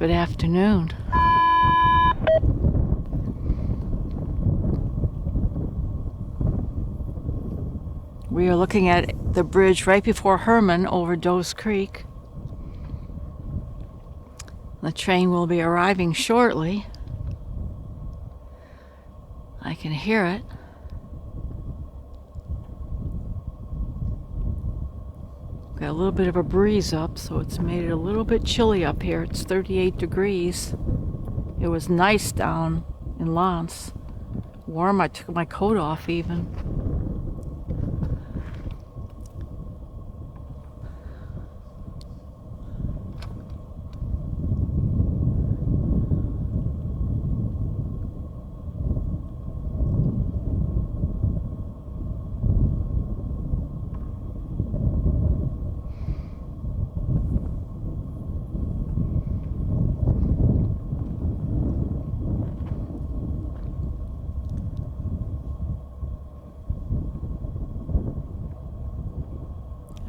Good afternoon. We are looking at the bridge right before Herman over Doe's Creek. The train will be arriving shortly. I can hear it. Got a little bit of a breeze up, so it's made it a little bit chilly up here. It's 38 degrees. It was nice down in Lance. Warm, I took my coat off even.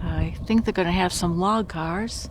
I think they're going to have some log cars.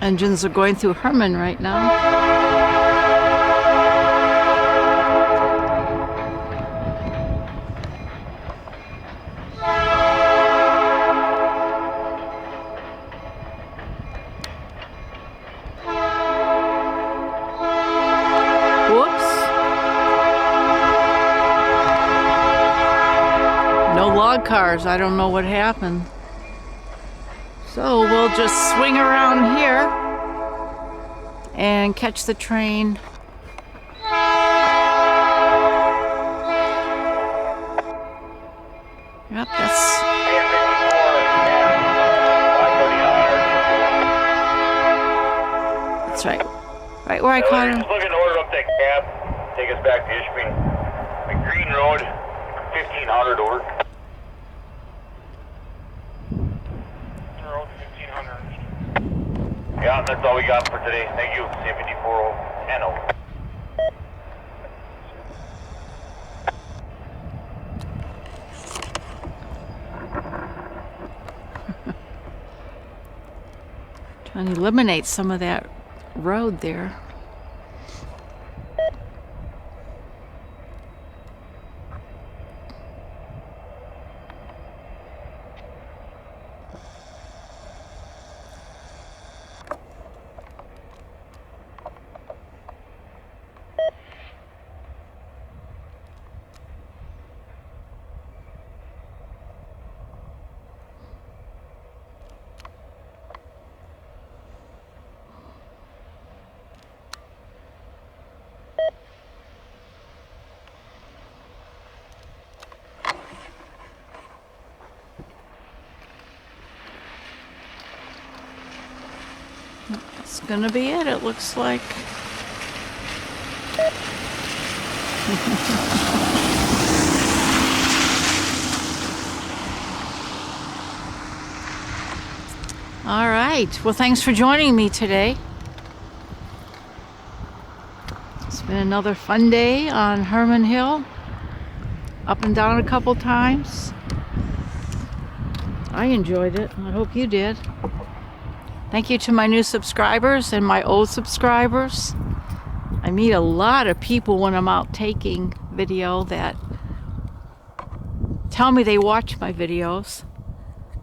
Engines are going through Herman right now. Whoops. No log cars. I don't know what happened. So we'll just swing around here and catch the train. Yep, that's right. Right where I caught him. Just looking to order up that cab, take us back to Ishpeming. McGreen Road, 1500 order. Road 1500. Yeah, that's all we got for today. Thank you. C54 and over. Trying to eliminate some of that road there. That's gonna be it, it looks like. All right, well, thanks for joining me today. It's been another fun day on Herman Hill. Up and down a couple times. I enjoyed it. I hope you did. Thank you to my new subscribers and my old subscribers. I meet a lot of people when I'm out taking video that tell me they watch my videos.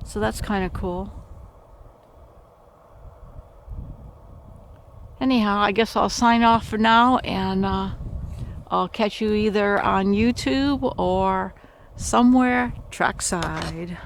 So that's kind of cool. Anyhow, I guess I'll sign off for now, and I'll catch you either on YouTube or somewhere trackside.